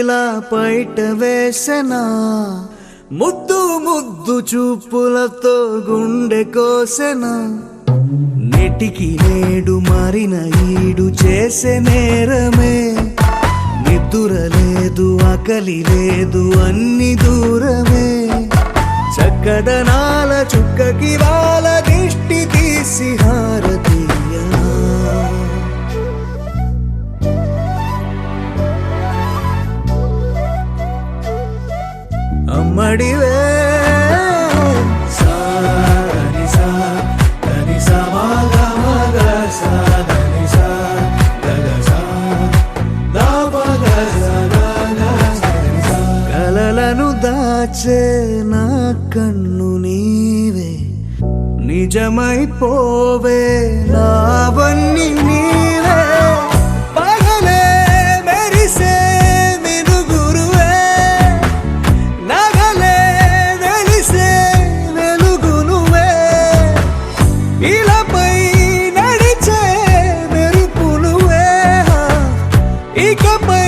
ఇలా బయట వేసెనా ముద్దు ముద్దు చూపులతో గుండె కోసెనా నెటికి నేడు మారిన ఈడు చేసే నేరమే నిద్ర లేదు ఆకలి లేదు అన్ని దూరమే చక్కదనాల చుక్కకి వాళ్ళ దిష్టి తీసి హారతీయ అమ్మడివే కలలను దాచే నా కన్ను నీవే నిజమైపోవే నావన్నీ నీవే పగలే మెరిసే మినుగురువే నగలే వెలిసే వెలుగు నువ్వే ఇలాపై నడిచే మెరుపు నువ్వే ఇకపై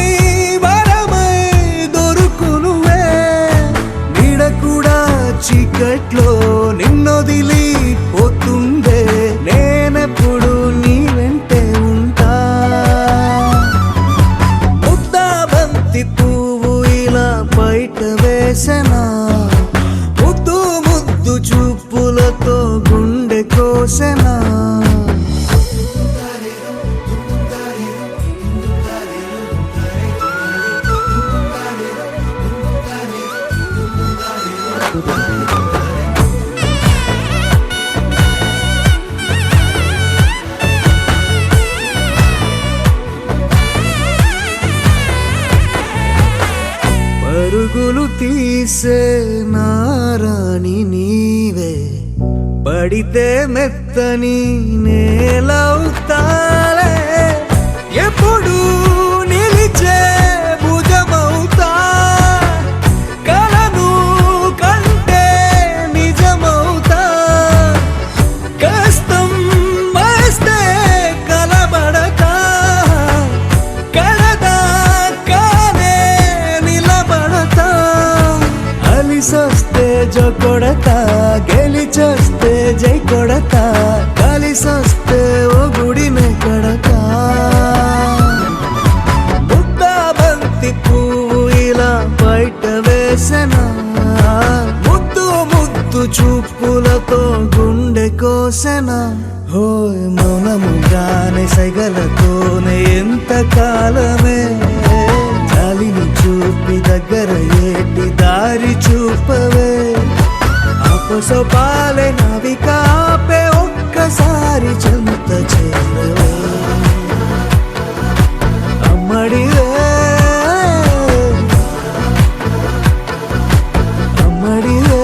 చీకట్లో నిన్నొదిలి పోతుందే నేనెప్పుడు నీ వెంటే ఉంటా ముద్దా బంతి పువ్వు ఇలా బయట వేసెనా ముద్దు ముద్దు చూపులతో గుండె కోసెనా పరుగులు తీసే నారాణి నీవే పడితే మెత్తని నేలవుతాలే ఎప్పుడు నిలిచే భుజమవుతా కలను కంటే నిజమవుతా కష్టం వస్తే కలబడతా కడదాకానే నిలబడతా అలిసొస్తే జో కొడతా గెలిచొస్తే జై కొడతా కలిసొస్తే ఓ గుడినే కడతా ముద్దా బంతి పువ్వు ఇలా బయట వేసెనా ముద్దు ముద్దు చూపులతో గుండె కోసెనా హోయ్ మౌనముగానే సైగలతోనే ఎంత కాలమే జాలిని చూపి దగ్గర ఏటి దారి చూపవే అపసోపాలే నవికాపే ఒక్కసారి చెంత చేరవే అమ్మడివే అమ్మడివే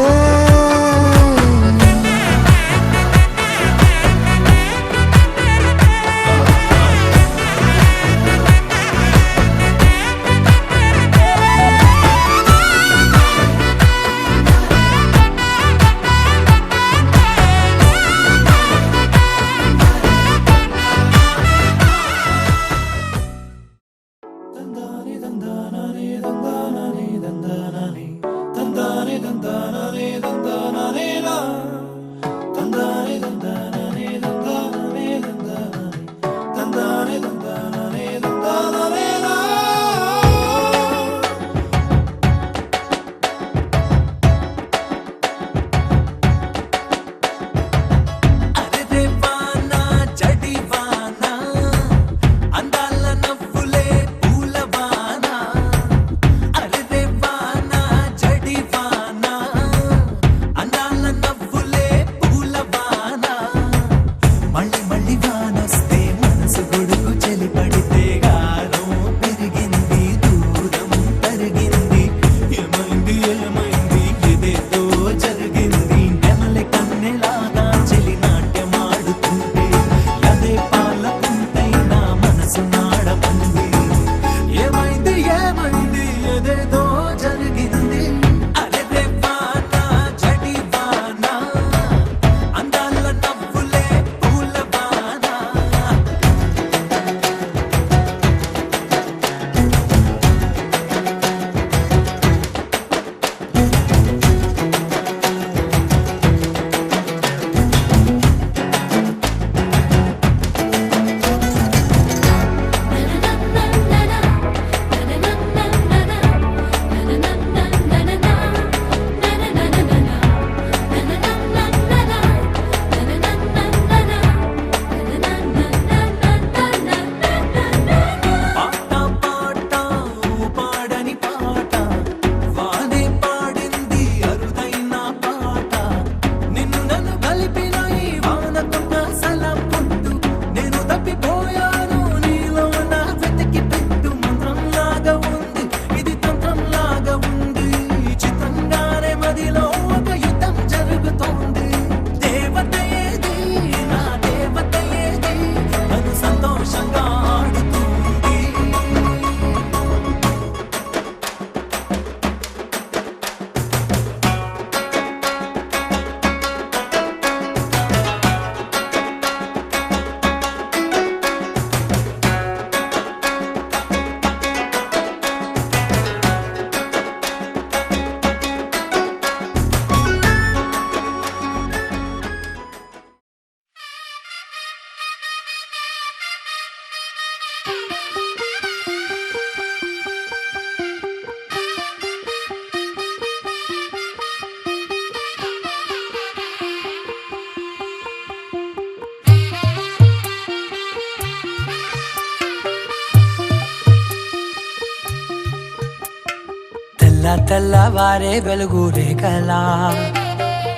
తెల్లవారే వెలుగు రేఖలా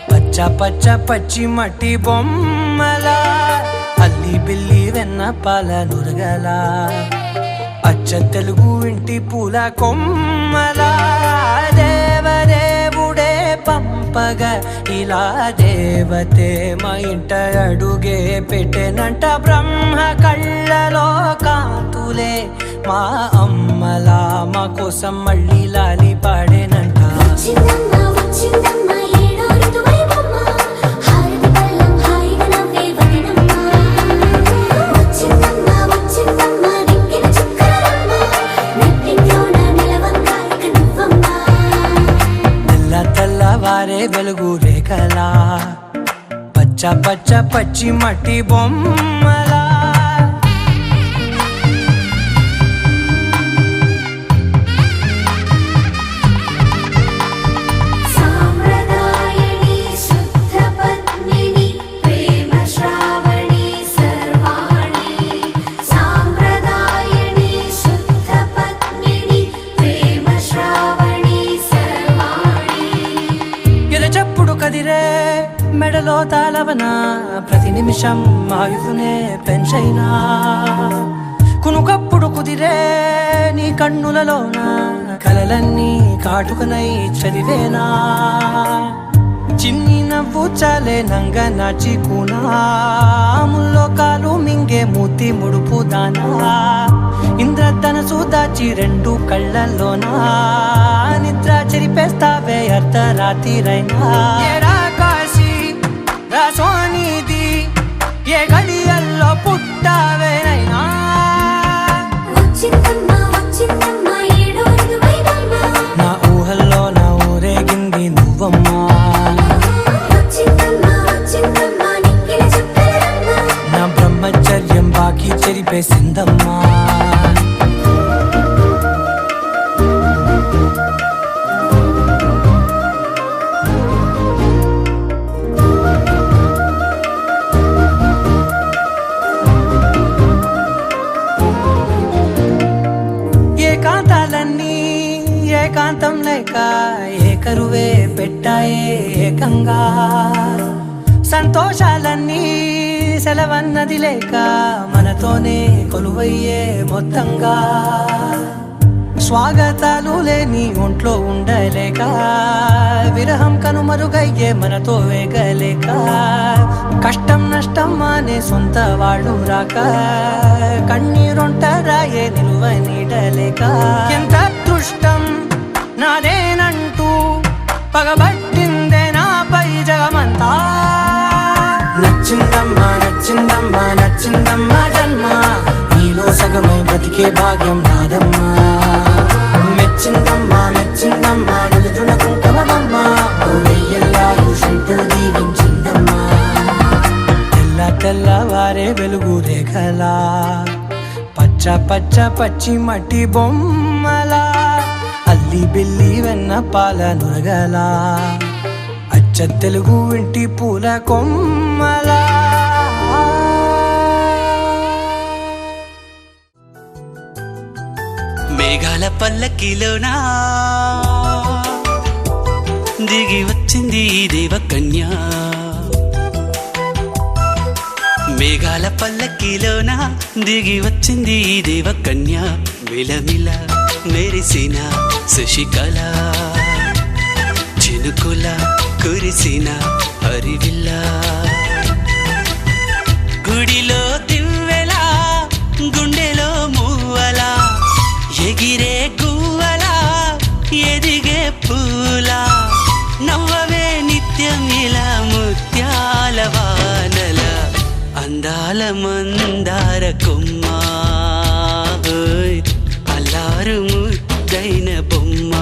పచ్చ పచ్చ పచ్చి మట్టి బొమ్మలా అల్లి బిల్లి వెన్న పాల నురగలా అచ్చ తెలుగు ఇంటి పూల కొమ్మలా దేవదేవుడే పంపగా ఇలా దేవతే మా ఇంట అడుగే పెట్టెనంట బ్రహ్మ కళ్ళలో కాంతులే మా అమ్మలా మా కోసం మళ్ళీ లాలి పాడేనంట తెల్లవారే వెలుగు రేఖలా పచ్చ పచ్చ పచ్చి మట్టి బొమ్మలా కదిరే మెడలో తాళవన ప్రతి నిమిషం ఆయుధునే పెంచైనా కునుకప్పుడు కుదిరే నీ కన్నులలోన కలలన్నీ కాటుకనై చదివేనా చిన్ని నవ్వు చాలే నంగ నాచి కూనాముల్లో కాలు మింగే మూతి ముడుపు దానా ఇంద్రధనసు దాచి రెండు కళ్ళల్లోనా నిద్ర చెరిపేస్తావే అర్ధరాత్రిరైనా కాశీ రాసోనిది ఏ గడియల్లో పుట్టావేనైనా నా ఊహల్లో నా ఊరేగింది నువ్వమ్మా నా బ్రహ్మచర్యం బాకీ చెరిపేసిందమ్మా ఏకాంతాలన్నీ ఏకాంతం లేక ఏకరువే పెట్టాయే ఏకంగా సంతోషాలన్నీ సెలవన్నది లేక మనతోనే కొలువయ్యే మొత్తంగా స్వాగతాలు లేని ఒంట్లో ఉండలేక విరహం కనుమరుగయ్యే మనతో వేగలేక కష్టం నష్టం అనే సొంత వాళ్ళు రాక కన్నీరొంటరాయే నిలువ నీడలేక ఎంత అదృష్టం నాదేనంటూ పగబట్టిందే నాపై జగమంతా నచ్చిందమ్మా నచ్చిందమ్మా నచ్చిందమ్మా జన్మ నీలో సగమై బతికే భాగ్యం నాదమ్మా మెచ్చిందమ్మా మెచ్చిందమ్మా నిలుదున కుంకుమమ్మా వెయ్యల్లాలు శిల్పులు దీవించిందమ్మా తెల్లవారే వెలుగు రేఖలా పచ్చ పచ్చ పచ్చి మట్టి బొమ్మలా అల్లి బిల్లి వెన్న పాల నురగలా అచ్చ తెలుగు ఇంటి పూల కొమ్మలా మేఘాల పల్లకిలోనా దిగి వచ్చింది దేవకన్య మేఘాల పల్లకిలోన దిగి వచ్చింది దేవకన్య మిలమిల మెరిసిన శశికళ చినుకుల కురిసిన హరివిల్ల గుడిలో దివ్వెలా గుండెలో మూవలా ఎగిరే గువ్వలా ఎదిగే పూలా నవ్వవే నిత్యం ఇలా ముత్యాల వానల అందాల మందార కొమ్మ అల్లారు ముద్దైన బొమ్మ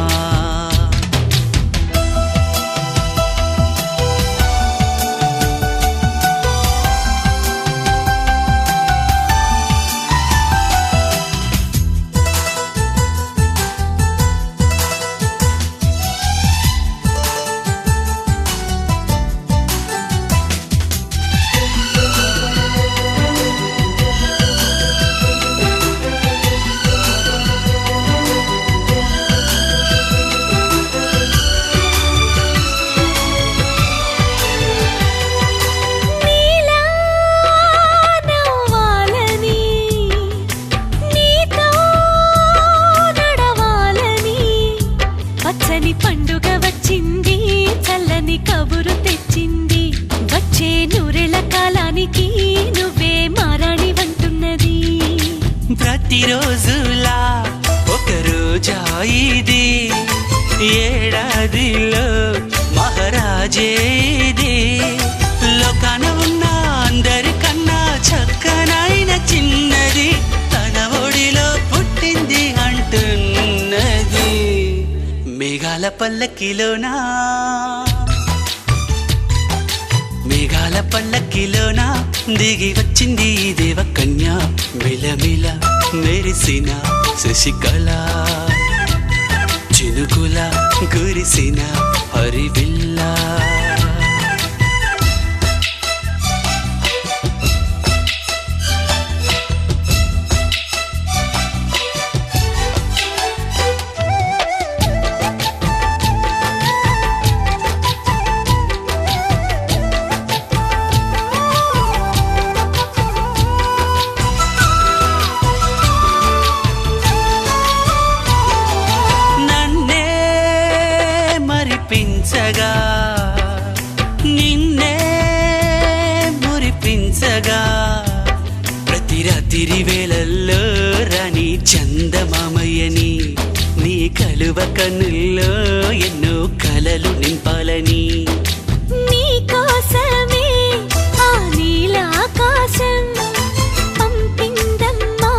అందానికి నువ్వే మారాణి వంటున్నది. ప్రతిరోజులా ఒక రోజా ఇది, ఏడాదిలో మహారాజే ఇది. లోకాన ఉన్న అందరికన్నా చక్కనైన చిన్నది, తన ఒడిలో పుట్టింది అంటున్నది. మేఘాల పల్లకిలోనా, మేఘాల పల్లకిలోనా దిగి వచ్చింది ఈ దేవకన్య. మిలమిల మెరిసిన శశికళ, చినుకుల కురిసిన హరివిల్లా. మరిపించగా నిన్నే మురిపించగా, ప్రతి రాత్రి వేళల్లో రాణి చందమామయ్యని, నీ కలువ కన్నుల్లో ఎన్నో కలలు నింపాలని. నీ కోసమే ఆ నీలాకాశం పంపిందమ్మా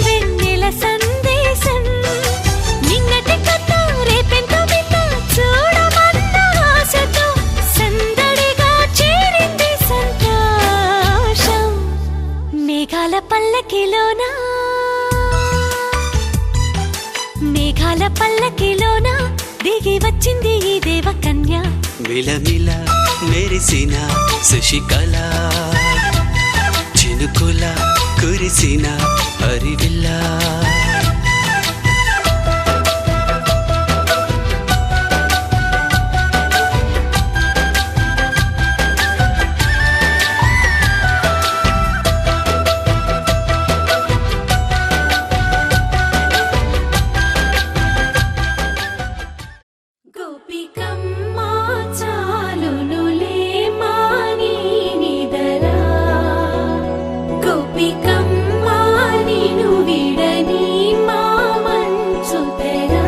వెన్నెల సందేశం. నిన్నటి కథ రేపెంతో వింత చూడమన్న ఆశతో సందడిగా చేరింది సంతోషం. మేఘాల పల్లకిలోనా, మేఘాల పల్లకిలోనా దిగి వచ్చింది ఈ దేవకన్య. మిలమిల మెరిసిన శశికళ, చినుకుల కురిసిన హరివిల్లా. గోపికమ్మా చాలునులే మాని నిదరా, గోపికమ్మా నిను విడని మా మంచు తెరా.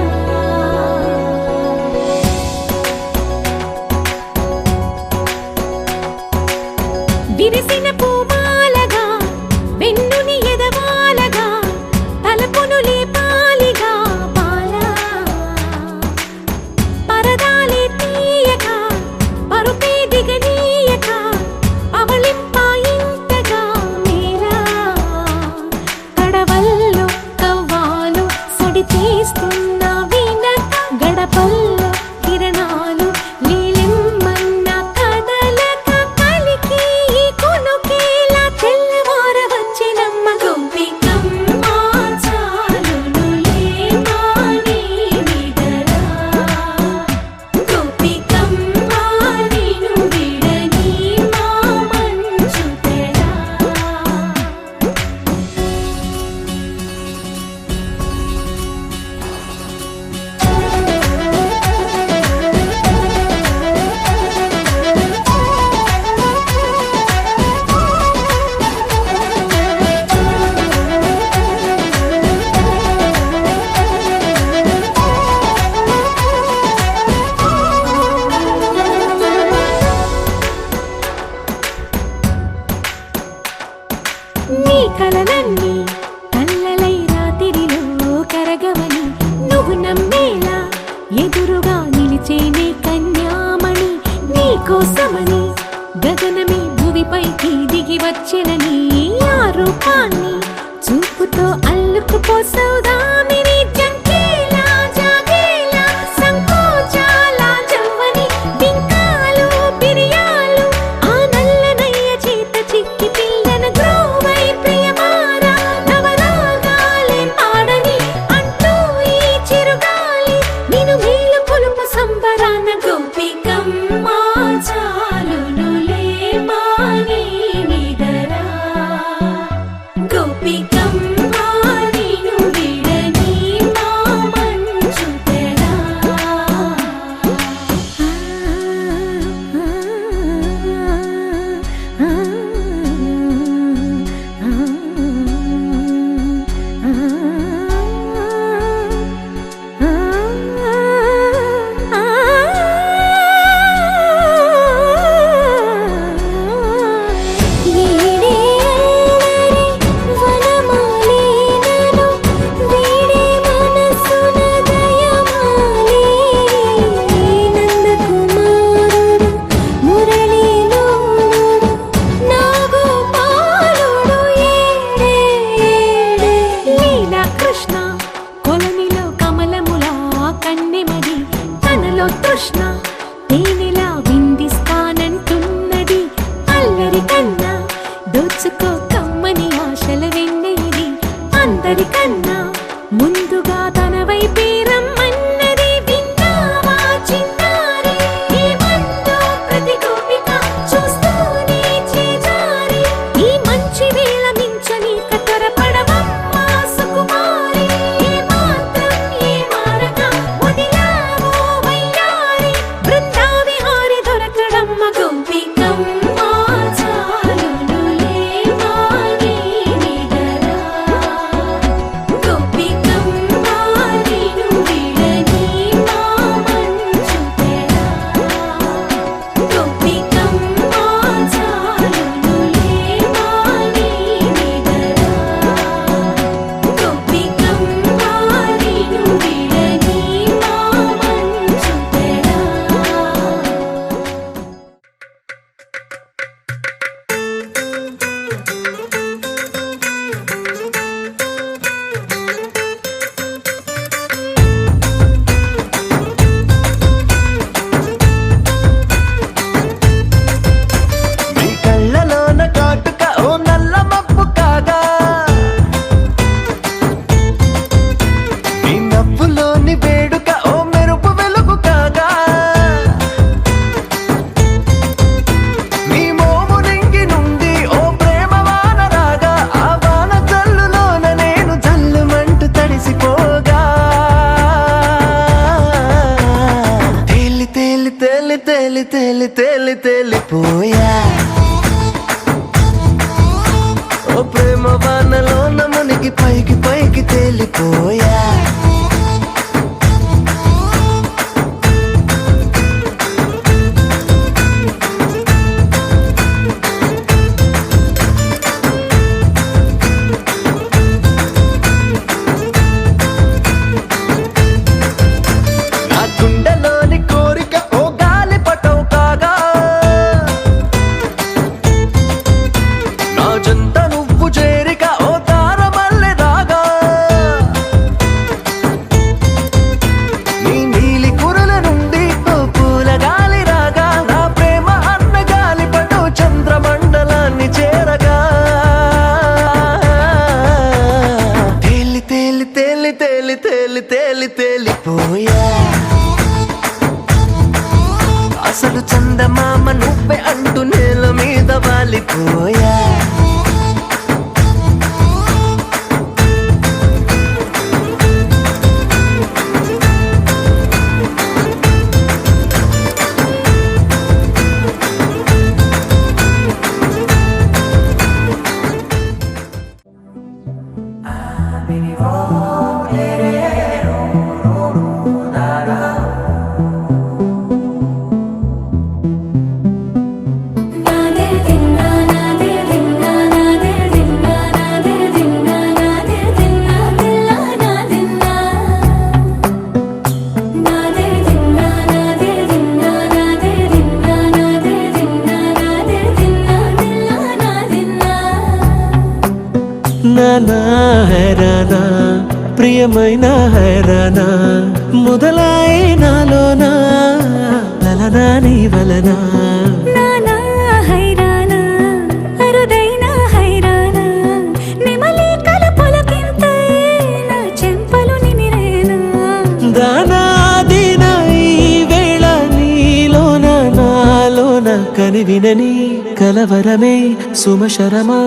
విరిసిన పూమాలగా వెన్నుని ఎదవాలగా, తలపును లేపాలిగా బాలా. పరదాలే తీయక పరుపే దిగనీయక, అవలింపాయింతగా మీరా. కడవల్లో కవ్వాలు సడి తీస్తున్న వినక, గడపల్లో కిరణాలు నీలిమ్మన్న కదలక, కలికి ఈ కొనుకేలా తెల్లవార వచ్చినమ్మ. గోపికమ్మా చాలునులే మాని నిదరా, గోపికమ్మా నిను విడని మా మంచు తెరా. నీ కలలన్నీ కల్లలై రాత్రిలో కరగవని, నువ్వు నమ్మేలా ఎదురుగా నిలిచేనే కన్యామణి. నీ కోసమని గగనమే భువిపైకి దిగి వచ్చినని, ఆ రూపాన్ని చూపుతో అల్లుకుపోసౌదామిని. జంకేలా జాగేలా సంకోచాల జవ్వని, బింకాలు బిరియాలు ఆ నల్లనయ్య చేత చిక్కి పిల్లన గ్రోవై ప్రియమారా. నవరాగాలే పాడని అంటూ ఈ చిరుగాలి, నిను మేలు కొలుపు సంబరాన. గోపికమ్మా చాలునులే మాని నిదరా, గోపికమ్మా నిను విడని ఎవరికన్నా దోచుకో కమ్మని ఆశల వెన్నెయిది అందరికన్నా ముందుగా తన వైపే రమ్మన్నది విన్నావా చిన్నారి ఏమందో ప్రతి గోపిక చూస్తూనే చేజారి ఈ మంచి వేళ మించని కతరపడవమ్మా సుకుమారి ఏ మాత్రం ఏ మారక వదిలావో వయ్యారి బృందావి హారి దొరకడమ్మ గోపికమ్మ చాలునులే మాని నిదరా గోపికమ్మ నిను విడని మా మంచు తెరా గోపికమ్మ చాలునులే మాని నిదరా గోపికమ్మ నిను విడని మా మంచు తెరా నీ కళ్ళలోన కాటుక ఓ నల్ల మబ్బు కాగా నీ నవ్వులోని వేడుక ఓ మెరుపు వెలుగు కాగా నీ మోము రింగి నుండి ఓ ప్రేమ వాన రాగా ఆ వాన జల్లులోన నేను జల్లుమంటూ తడిసిపోగా తేలి తేలి తేలి తేలి తేలి తేలి తేలిపోయా ఓ ప్రేమ వానలోన మునిగి పైకి పైకి తేలిపోయా నా గుండెలోని కోరిక ఓ గాలి పటం కాగా నా జంట నువ్వు చేరిక ఓ తారమల్లె రాగా నీ నీలి కురుల నుండి ఓ పూల గాలి రాగా నా ప్రేమ అన్న గాలి పటం చంద్రమండలాన్ని చేరగా తేలి తేలి తేలి తేలి తేలి తేలి తేలిపోయా అసలు చందమామ నువ్వే అంటూ నేల మీద వాలిపోయా నాదే దిన్నా నాదే దిన్నా నాదే దిన్నా నాదే దిన్నా నాదే దిన్నా దిల్లా నాదిన్నా నాదే దిన్నా నాదే దిన్నా నాదే దిన్నా నాదే దిన్నా నాదే దిన్నా దిల్లా నాదిన్నా నానా హైరానా ప్రియమైన హైరానా మొదలాయి నాలోనా లలనా నీ వలనా నానా హైరానా అరుదైన హైరానా నెమలి కలపులకింతై నా చెంపలు నిమిరేనా దానాదిన ఈ వేళ నీలోన నాలోన కనివినని కలవరమే సుమశరమా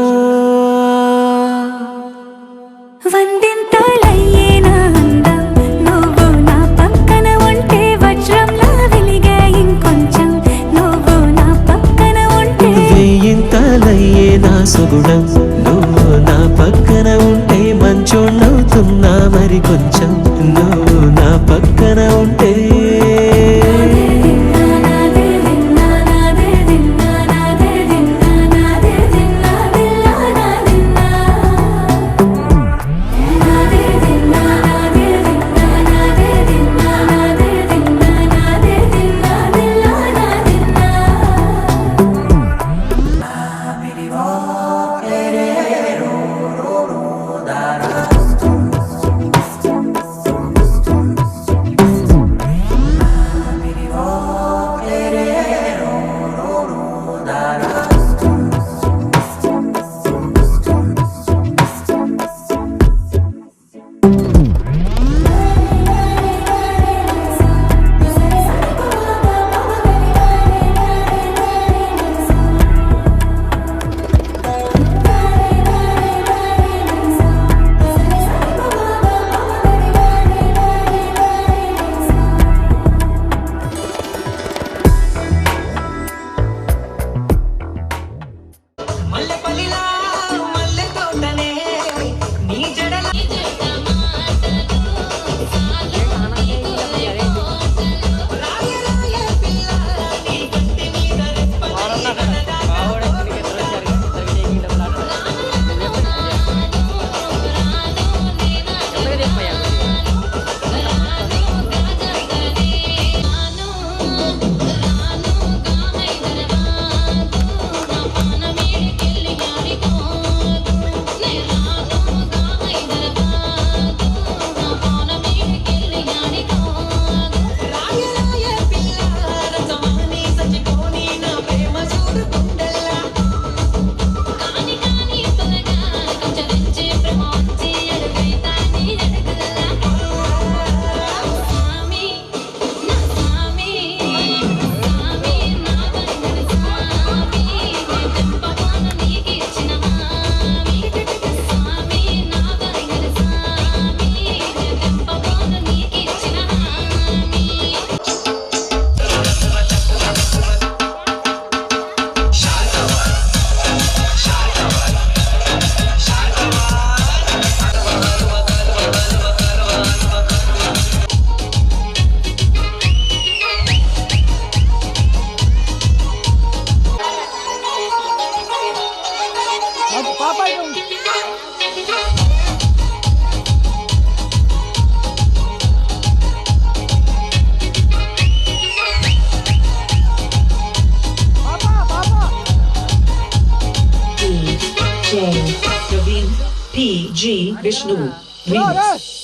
వందింతలయ్యేనా అందం నువ్వు నా పక్కన ఉంటే వజ్రంలా వెలిగే ఇంకొంచెం నువ్వు నా పక్కన ఉంటే వెయ్యింతలయ్యే నా సుగుణం నువ్వు నా పక్కన ఉంటే మంచోళ్ళవుతున్నా మరి కొంచెం నువ్వు నా పక్కన ఉంటే నాదే దిన్నా నాదే దిన్నా నాదే దిన్నా నాదే దిన్నా దిల్లా నాదిన్నా నాదే దిన్నా నాదే దిన్నా నాదే దిన్నా నాదే దిన్నా నాదే దిన్నా దిల్లా నాదిన్నా మల్లెపల్లిలా మల్లె తోటనే నీ జడల రాయ రాయ పిల్ల నీ కంటి మీద రాయ రాయ పిల్ల రసమాని సచిపోని నా ప్రేమ చూడుకుండల్లా G. Vishnu. Remix.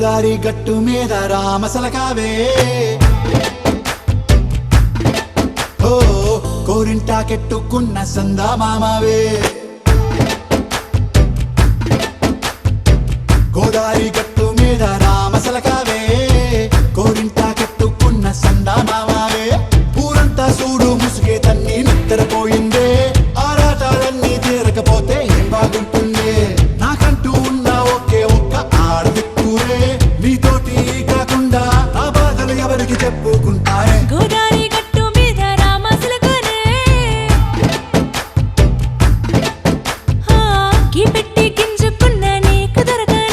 గోదారి గట్టు మీద రామసలకావే ఓ కోరింటాకెట్టుకున్న సందా మామావే గోదారి గట్టు మీద రామసలకావే కోరింటాకెట్టుకున్న సందా మామావే ఊరంతా చూడు ముసుగే తన్ని నిద్రపోయిందే ఆరాటాలన్నీ తీరకపోతే ఏం బాగుంటుందే నాకంటూ ఉన్న ఒకే ఒక్క ఆడదిక్కురే నీతోటి కాకుండా ఆ బాధలు ఎవరికి చెప్పుకుంటారే గోదారి గట్టు మీద రామసలకనే గీ పెట్టి గింజుకున్న నీకు దొరకనే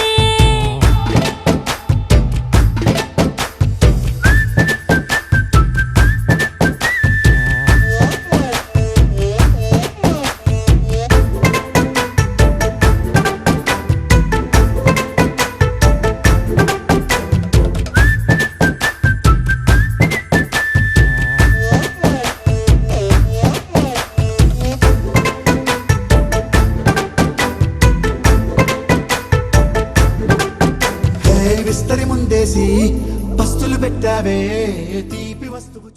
విస్తరి ముందేసి పస్తులు పెట్టావే తీపి వస్తువు